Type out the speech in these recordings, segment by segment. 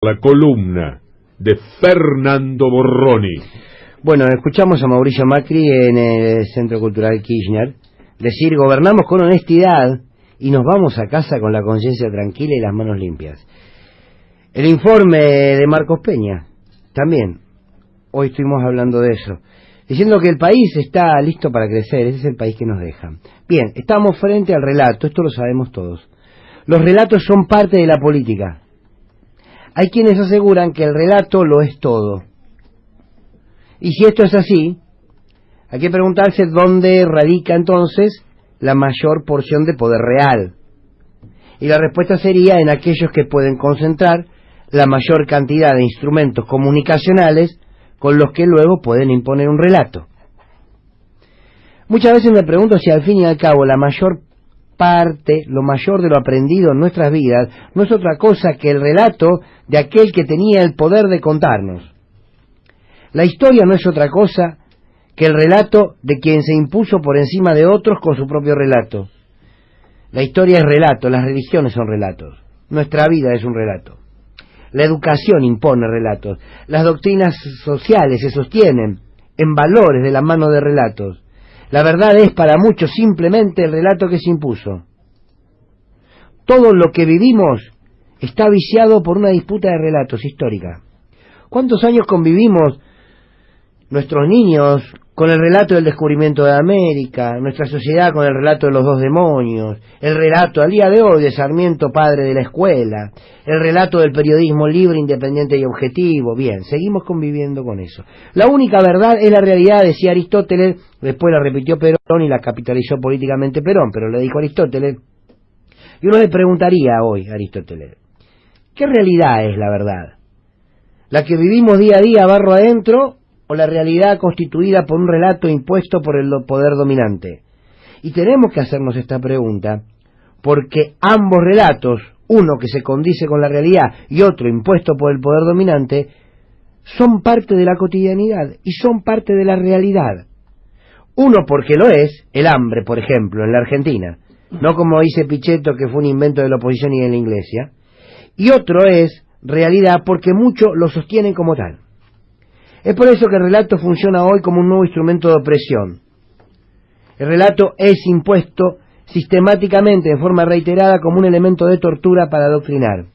La columna de Fernando Borroni. Bueno, escuchamos a Mauricio Macri en el Centro Cultural Kirchner decir: gobernamos con honestidad y nos vamos a casa con la conciencia tranquila y las manos limpias. El informe de Marcos Peña, también, hoy estuvimos hablando de eso, diciendo que el país está listo para crecer, ese es el país que nos deja. Bien, estamos frente al relato, esto lo sabemos todos. Los relatos son parte de la política. Hay quienes aseguran que el relato lo es todo. Y si esto es así, hay que preguntarse dónde radica entonces la mayor porción de poder real. Y la respuesta sería en aquellos que pueden concentrar la mayor cantidad de instrumentos comunicacionales con los que luego pueden imponer un relato. Muchas veces me pregunto si al fin y al cabo la mayor parte, lo mayor de lo aprendido en nuestras vidas, no es otra cosa que el relato de aquel que tenía el poder de contarnos. La historia no es otra cosa que el relato de quien se impuso por encima de otros con su propio relato. La historia es relato, las religiones son relatos, nuestra vida es un relato. La educación impone relatos, las doctrinas sociales se sostienen en valores de la mano de relatos. La verdad es para muchos simplemente el relato que se impuso. Todo lo que vivimos está viciado por una disputa de relatos histórica. ¿Cuántos años convivimos nuestros niños con el relato del descubrimiento de América, nuestra sociedad con el relato de los dos demonios, el relato al día de hoy de Sarmiento, padre de la escuela, el relato del periodismo libre, independiente y objetivo? Bien, seguimos conviviendo con eso. La única verdad es la realidad, decía Aristóteles, después la repitió Perón y la capitalizó políticamente Perón, pero le dijo Aristóteles. Y uno le preguntaría hoy a Aristóteles, ¿qué realidad es la verdad? ¿La que vivimos día a día barro adentro, o la realidad constituida por un relato impuesto por el poder dominante? Y tenemos que hacernos esta pregunta, porque ambos relatos, uno que se condice con la realidad y otro impuesto por el poder dominante, son parte de la cotidianidad y son parte de la realidad. Uno porque lo es, el hambre, por ejemplo, en la Argentina, no como dice Pichetto que fue un invento de la oposición y de la Iglesia, y otro es realidad porque muchos lo sostienen como tal. Es por eso que el relato funciona hoy como un nuevo instrumento de opresión. El relato es impuesto sistemáticamente, en forma reiterada, como un elemento de tortura para adoctrinar.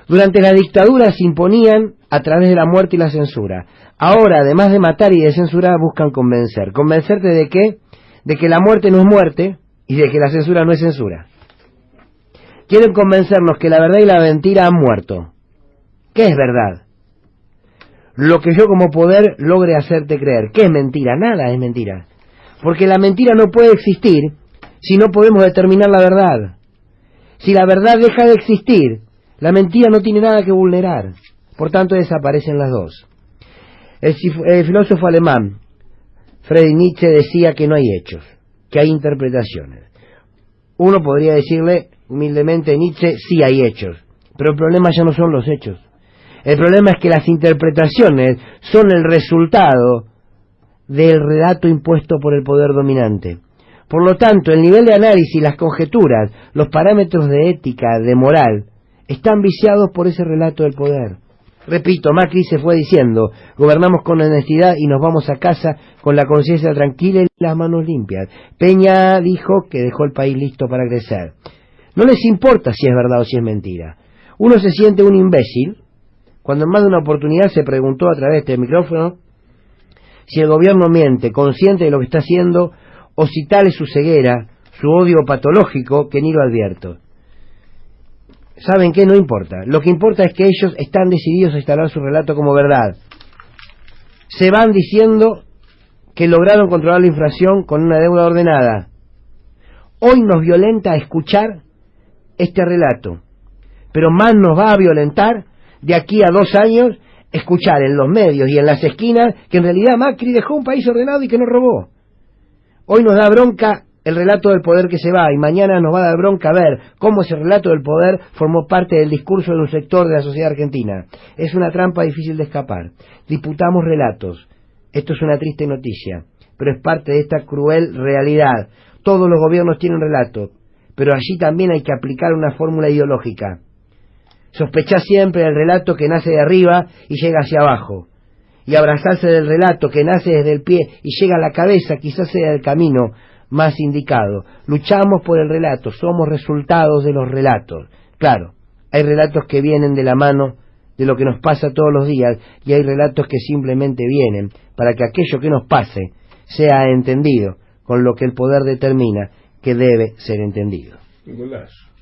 Durante la dictadura se imponían a través de la muerte y la censura. Ahora, además de matar y de censurar, buscan convencer. ¿Convencerte de qué? De que la muerte no es muerte y de que la censura no es censura. Quieren convencernos que la verdad y la mentira han muerto. ¿Qué es verdad? Lo que yo como poder logre hacerte creer. ¿Qué es mentira? Nada es mentira. Porque la mentira no puede existir si no podemos determinar la verdad. Si la verdad deja de existir, la mentira no tiene nada que vulnerar. Por tanto, desaparecen las dos. El filósofo alemán Friedrich Nietzsche decía que no hay hechos, que hay interpretaciones. Uno podría decirle humildemente a Nietzsche, sí hay hechos, pero el problema ya no son los hechos. El problema es que las interpretaciones son el resultado del relato impuesto por el poder dominante. Por lo tanto, el nivel de análisis, las conjeturas, los parámetros de ética, de moral, están viciados por ese relato del poder. Repito, Macri se fue diciendo: gobernamos con honestidad y nos vamos a casa con la conciencia tranquila y las manos limpias. Peña dijo que dejó el país listo para crecer. No les importa si es verdad o si es mentira. Uno se siente un imbécil cuando en más de una oportunidad se preguntó a través de este micrófono si el gobierno miente, consciente de lo que está haciendo, o si tal es su ceguera, su odio patológico, que ni lo advierto. ¿Saben qué? No importa. Lo que importa es que ellos están decididos a instalar su relato como verdad. Se van diciendo que lograron controlar la inflación con una deuda ordenada. Hoy nos violenta escuchar este relato, pero más nos va a violentar de aquí a 2 años escuchar en los medios y en las esquinas que en realidad Macri dejó un país ordenado y que no robó. Hoy nos da bronca el relato del poder que se va, y mañana nos va a dar bronca ver cómo ese relato del poder formó parte del discurso de un sector de la sociedad argentina. Es una trampa difícil de escapar. Disputamos relatos. Esto es una triste noticia, pero es parte de esta cruel realidad. Todos los gobiernos tienen relato, pero allí también hay que aplicar una fórmula ideológica. Sospechá siempre del relato que nace de arriba y llega hacia abajo, y abrazarse del relato que nace desde el pie y llega a la cabeza, quizás sea el camino más indicado. Luchamos por el relato, somos resultados de los relatos. Claro, hay relatos que vienen de la mano de lo que nos pasa todos los días, y hay relatos que simplemente vienen para que aquello que nos pase sea entendido con lo que el poder determina que debe ser entendido. Golazo.